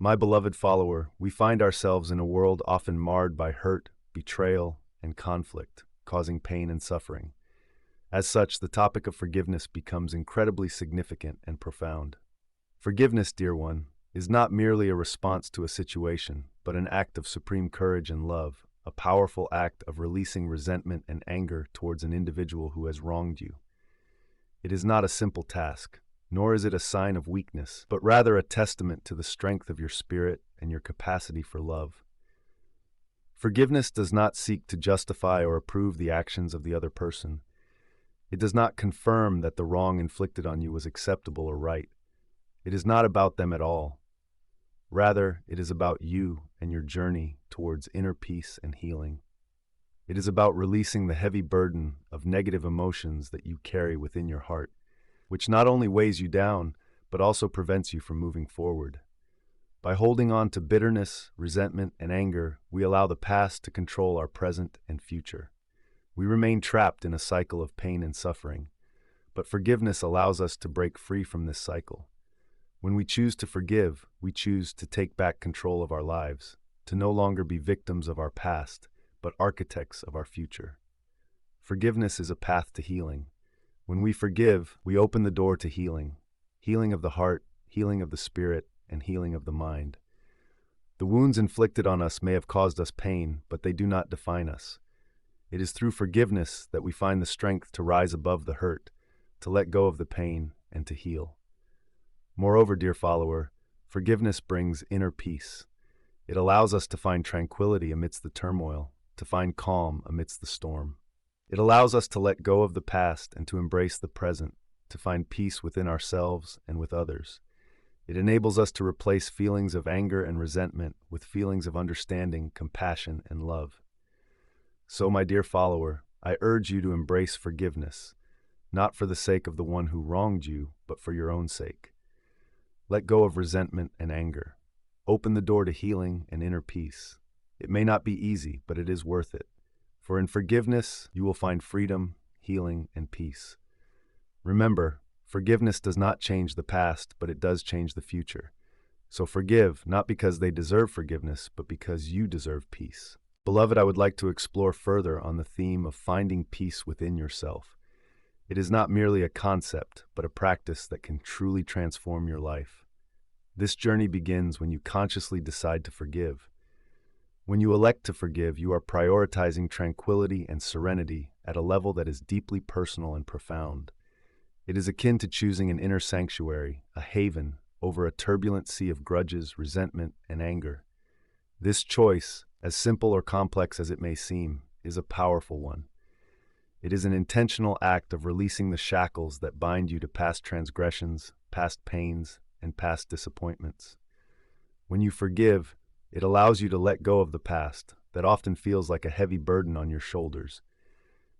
My beloved follower, we find ourselves in a world often marred by hurt, betrayal, and conflict, causing pain and suffering. As such, the topic of forgiveness becomes incredibly significant and profound. Forgiveness, dear one, is not merely a response to a situation, but an act of supreme courage and love, a powerful act of releasing resentment and anger towards an individual who has wronged you. It is not a simple task, nor is it a sign of weakness, but rather a testament to the strength of your spirit and your capacity for love. Forgiveness does not seek to justify or approve the actions of the other person. It does not confirm that the wrong inflicted on you was acceptable or right. It is not about them at all. Rather, it is about you and your journey towards inner peace and healing. It is about releasing the heavy burden of negative emotions that you carry within your heart, which not only weighs you down, but also prevents you from moving forward. By holding on to bitterness, resentment, and anger, we allow the past to control our present and future. We remain trapped in a cycle of pain and suffering, but forgiveness allows us to break free from this cycle. When we choose to forgive, we choose to take back control of our lives, to no longer be victims of our past, but architects of our future. Forgiveness is a path to healing. When we forgive, we open the door to healing, healing of the heart, healing of the spirit, and healing of the mind. The wounds inflicted on us may have caused us pain, but they do not define us. It is through forgiveness that we find the strength to rise above the hurt, to let go of the pain, and to heal. Moreover, dear follower, forgiveness brings inner peace. It allows us to find tranquility amidst the turmoil, to find calm amidst the storm. It allows us to let go of the past and to embrace the present, to find peace within ourselves and with others. It enables us to replace feelings of anger and resentment with feelings of understanding, compassion, and love. So, my dear follower, I urge you to embrace forgiveness, not for the sake of the one who wronged you, but for your own sake. Let go of resentment and anger. Open the door to healing and inner peace. It may not be easy, but it is worth it. For in forgiveness, you will find freedom, healing, and peace. Remember, forgiveness does not change the past, but it does change the future. So forgive, not because they deserve forgiveness, but because you deserve peace. Beloved, I would like to explore further on the theme of finding peace within yourself. It is not merely a concept, but a practice that can truly transform your life. This journey begins when you consciously decide to forgive. When you elect to forgive, you are prioritizing tranquility and serenity at a level that is deeply personal and profound. It is akin to choosing an inner sanctuary, a haven, over a turbulent sea of grudges, resentment, and anger. This choice, as simple or complex as it may seem, is a powerful one. It is an intentional act of releasing the shackles that bind you to past transgressions, past pains, and past disappointments. When you forgive, it allows you to let go of the past that often feels like a heavy burden on your shoulders.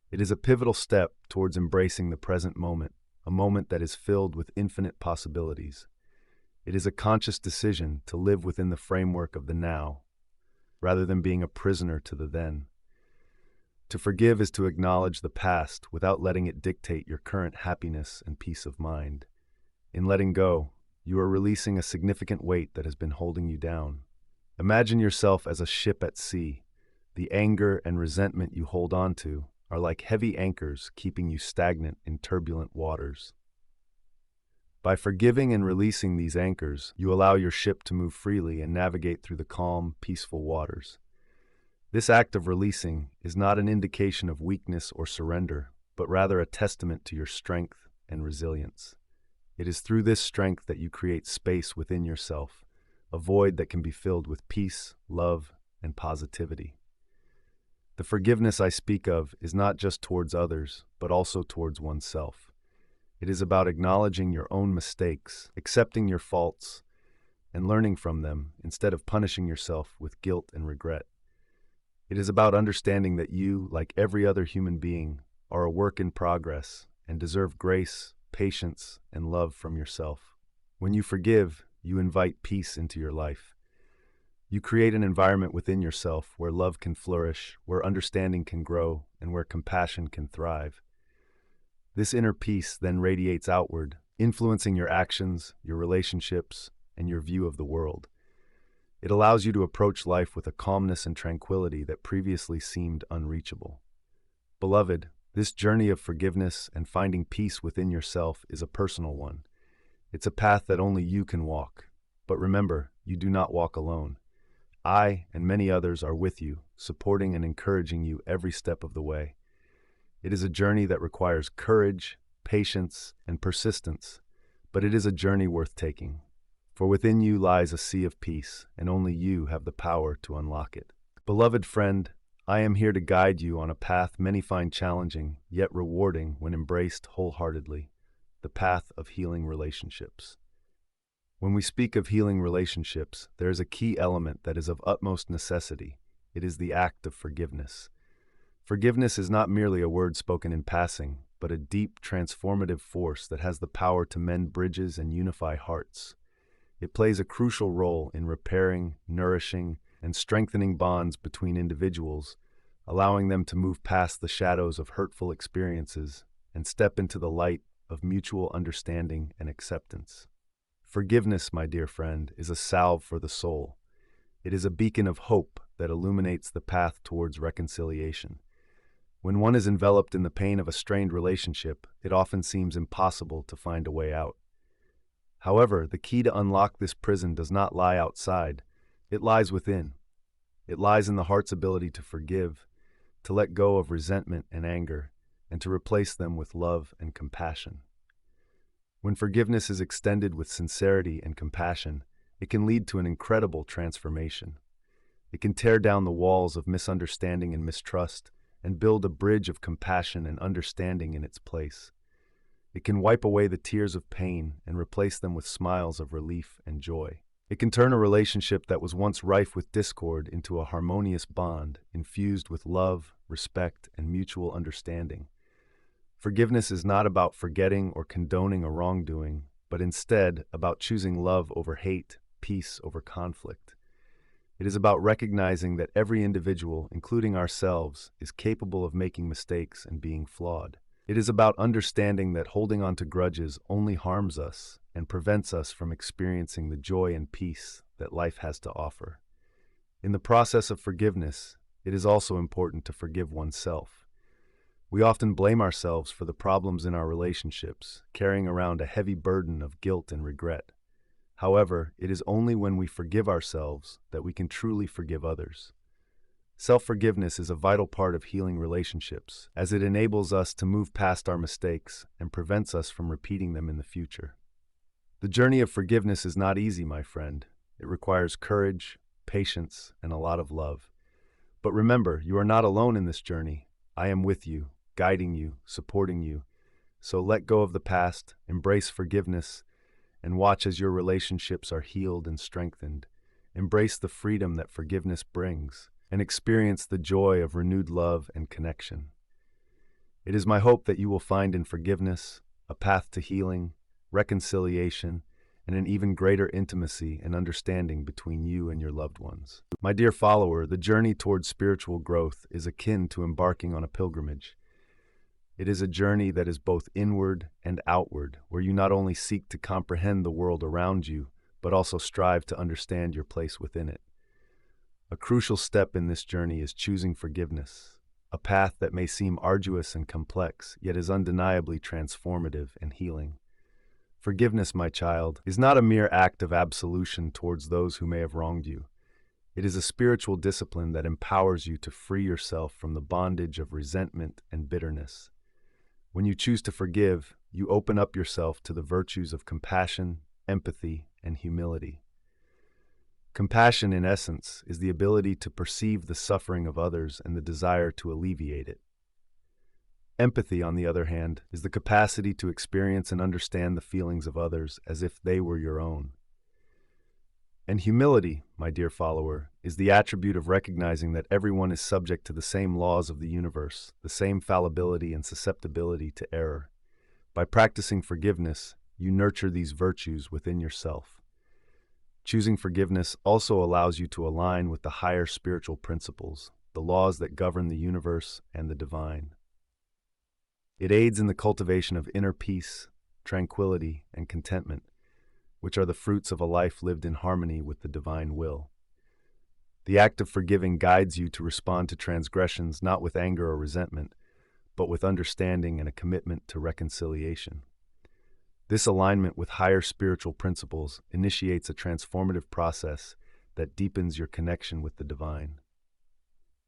It is a pivotal step towards embracing the present moment, a moment that is filled with infinite possibilities. It is a conscious decision to live within the framework of the now, rather than being a prisoner to the then. To forgive is to acknowledge the past without letting it dictate your current happiness and peace of mind. In letting go, you are releasing a significant weight that has been holding you down. Imagine yourself as a ship at sea. The anger and resentment you hold on to are like heavy anchors keeping you stagnant in turbulent waters. By forgiving and releasing these anchors, you allow your ship to move freely and navigate through the calm, peaceful waters. This act of releasing is not an indication of weakness or surrender, but rather a testament to your strength and resilience. It is through this strength that you create space within yourself, a void that can be filled with peace, love, and positivity. The forgiveness I speak of is not just towards others, but also towards oneself. It is about acknowledging your own mistakes, accepting your faults, and learning from them instead of punishing yourself with guilt and regret. It is about understanding that you, like every other human being, are a work in progress and deserve grace, patience, and love from yourself. When you forgive, you invite peace into your life. You create an environment within yourself where love can flourish, where understanding can grow, and where compassion can thrive. This inner peace then radiates outward, influencing your actions, your relationships, and your view of the world. It allows you to approach life with a calmness and tranquility that previously seemed unreachable. Beloved, this journey of forgiveness and finding peace within yourself is a personal one. It's a path that only you can walk. But remember, you do not walk alone. I and many others are with you, supporting and encouraging you every step of the way. It is a journey that requires courage, patience, and persistence, but it is a journey worth taking. For within you lies a sea of peace, and only you have the power to unlock it. Beloved friend, I am here to guide you on a path many find challenging, yet rewarding when embraced wholeheartedly, the path of healing relationships. When we speak of healing relationships, there is a key element that is of utmost necessity. It is the act of forgiveness. Forgiveness is not merely a word spoken in passing, but a deep, transformative force that has the power to mend bridges and unify hearts. It plays a crucial role in repairing, nourishing, and strengthening bonds between individuals, allowing them to move past the shadows of hurtful experiences and step into the light of mutual understanding and acceptance. Forgiveness, my dear friend, is a salve for the soul. It is a beacon of hope that illuminates the path towards reconciliation. When one is enveloped in the pain of a strained relationship, it often seems impossible to find a way out. However, the key to unlock this prison does not lie outside. It lies within. It lies in the heart's ability to forgive, to let go of resentment and anger, and to replace them with love and compassion. When forgiveness is extended with sincerity and compassion, it can lead to an incredible transformation. It can tear down the walls of misunderstanding and mistrust and build a bridge of compassion and understanding in its place. It can wipe away the tears of pain and replace them with smiles of relief and joy. It can turn a relationship that was once rife with discord into a harmonious bond infused with love, respect, and mutual understanding. Forgiveness is not about forgetting or condoning a wrongdoing, but instead about choosing love over hate, peace over conflict. It is about recognizing that every individual, including ourselves, is capable of making mistakes and being flawed. It is about understanding that holding on to grudges only harms us and prevents us from experiencing the joy and peace that life has to offer. In the process of forgiveness, it is also important to forgive oneself. We often blame ourselves for the problems in our relationships, carrying around a heavy burden of guilt and regret. However, it is only when we forgive ourselves that we can truly forgive others. Self-forgiveness is a vital part of healing relationships, as it enables us to move past our mistakes and prevents us from repeating them in the future. The journey of forgiveness is not easy, my friend. It requires courage, patience, and a lot of love. But remember, you are not alone in this journey. I am with you, guiding you, supporting you. So let go of the past, embrace forgiveness, and watch as your relationships are healed and strengthened. Embrace the freedom that forgiveness brings, and experience the joy of renewed love and connection. It is my hope that you will find in forgiveness a path to healing, reconciliation, and an even greater intimacy and understanding between you and your loved ones. My dear follower, the journey towards spiritual growth is akin to embarking on a pilgrimage. It is a journey that is both inward and outward, where you not only seek to comprehend the world around you, but also strive to understand your place within it. A crucial step in this journey is choosing forgiveness, a path that may seem arduous and complex, yet is undeniably transformative and healing. Forgiveness, my child, is not a mere act of absolution towards those who may have wronged you. It is a spiritual discipline that empowers you to free yourself from the bondage of resentment and bitterness. When you choose to forgive, you open up yourself to the virtues of compassion, empathy, and humility. Compassion, in essence, is the ability to perceive the suffering of others and the desire to alleviate it. Empathy, on the other hand, is the capacity to experience and understand the feelings of others as if they were your own. And humility, my dear follower, is the attribute of recognizing that everyone is subject to the same laws of the universe, the same fallibility and susceptibility to error. By practicing forgiveness, you nurture these virtues within yourself. Choosing forgiveness also allows you to align with the higher spiritual principles, the laws that govern the universe and the divine. It aids in the cultivation of inner peace, tranquility, and contentment, which are the fruits of a life lived in harmony with the divine will. The act of forgiving guides you to respond to transgressions not with anger or resentment, but with understanding and a commitment to reconciliation. This alignment with higher spiritual principles initiates a transformative process that deepens your connection with the divine.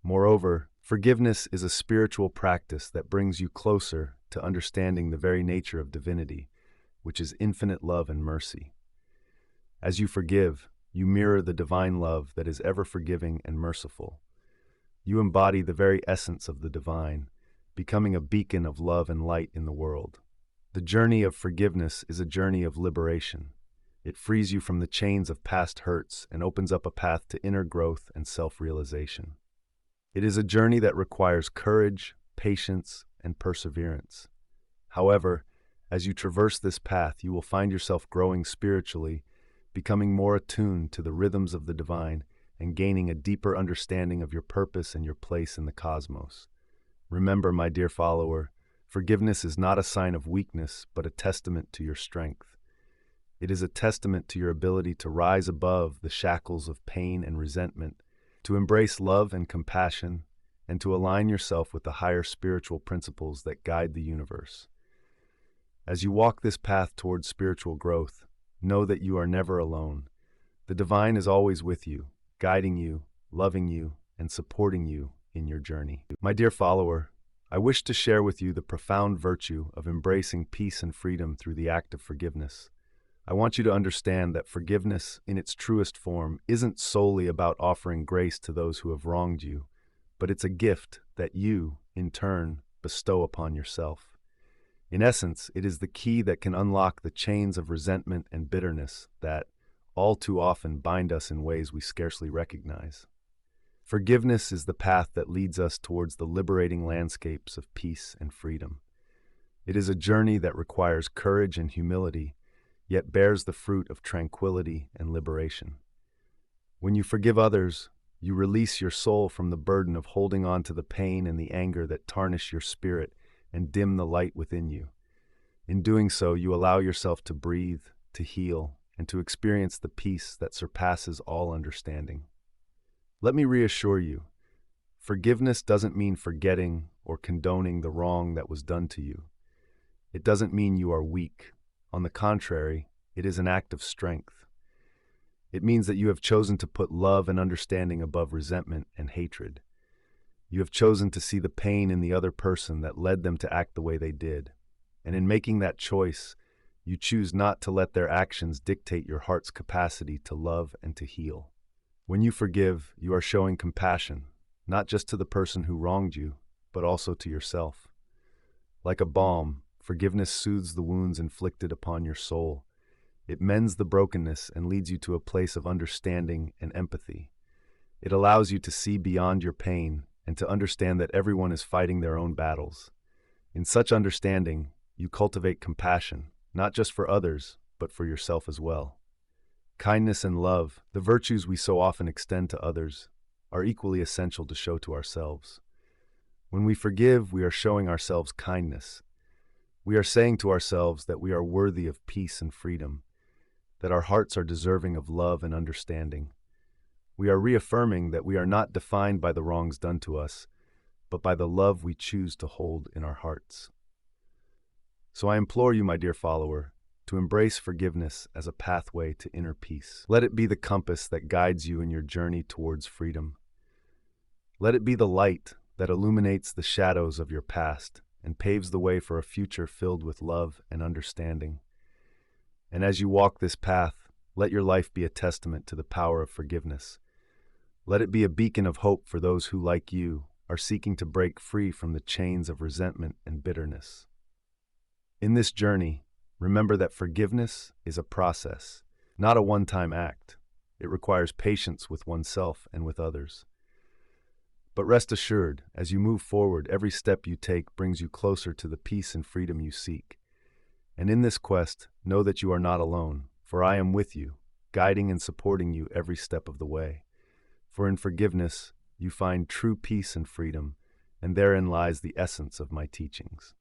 Moreover, forgiveness is a spiritual practice that brings you closer to understanding the very nature of divinity, which is infinite love and mercy. As you forgive, you mirror the divine love that is ever forgiving and merciful. You embody the very essence of the divine, becoming a beacon of love and light in the world. The journey of forgiveness is a journey of liberation. It frees you from the chains of past hurts and opens up a path to inner growth and self-realization. It is a journey that requires courage, patience, and perseverance. However, as you traverse this path, you will find yourself growing spiritually, becoming more attuned to the rhythms of the divine, and gaining a deeper understanding of your purpose and your place in the cosmos. Remember, my dear follower, forgiveness is not a sign of weakness, but a testament to your strength. It is a testament to your ability to rise above the shackles of pain and resentment, to embrace love and compassion, and to align yourself with the higher spiritual principles that guide the universe. As you walk this path towards spiritual growth, know that you are never alone. The divine is always with you, guiding you, loving you, and supporting you in your journey. My dear follower, I wish to share with you the profound virtue of embracing peace and freedom through the act of forgiveness. I want you to understand that forgiveness, in its truest form, isn't solely about offering grace to those who have wronged you, but it's a gift that you, in turn, bestow upon yourself. In essence, it is the key that can unlock the chains of resentment and bitterness that, all too often, bind us in ways we scarcely recognize. Forgiveness is the path that leads us towards the liberating landscapes of peace and freedom. It is a journey that requires courage and humility, yet bears the fruit of tranquility and liberation. When you forgive others, you release your soul from the burden of holding on to the pain and the anger that tarnish your spirit and dim the light within you. In doing so, you allow yourself to breathe, to heal, and to experience the peace that surpasses all understanding. Let me reassure you, forgiveness doesn't mean forgetting or condoning the wrong that was done to you. It doesn't mean you are weak. On the contrary, it is an act of strength. It means that you have chosen to put love and understanding above resentment and hatred. You have chosen to see the pain in the other person that led them to act the way they did. And in making that choice, you choose not to let their actions dictate your heart's capacity to love and to heal. When you forgive, you are showing compassion, not just to the person who wronged you, but also to yourself. Like a balm, forgiveness soothes the wounds inflicted upon your soul. It mends the brokenness and leads you to a place of understanding and empathy. It allows you to see beyond your pain and to understand that everyone is fighting their own battles. In such understanding, you cultivate compassion, not just for others, but for yourself as well. Kindness and love, the virtues we so often extend to others, are equally essential to show to ourselves. When we forgive, we are showing ourselves kindness. We are saying to ourselves that we are worthy of peace and freedom, that our hearts are deserving of love and understanding. We are reaffirming that we are not defined by the wrongs done to us, but by the love we choose to hold in our hearts. So I implore you, my dear follower, to embrace forgiveness as a pathway to inner peace. Let it be the compass that guides you in your journey towards freedom. Let it be the light that illuminates the shadows of your past and paves the way for a future filled with love and understanding. And as you walk this path, let your life be a testament to the power of forgiveness. Let it be a beacon of hope for those who, like you, are seeking to break free from the chains of resentment and bitterness. In this journey, remember that forgiveness is a process, not a one-time act. It requires patience with oneself and with others. But rest assured, as you move forward, every step you take brings you closer to the peace and freedom you seek. And in this quest, know that you are not alone, for I am with you, guiding and supporting you every step of the way. For in forgiveness, you find true peace and freedom, and therein lies the essence of my teachings.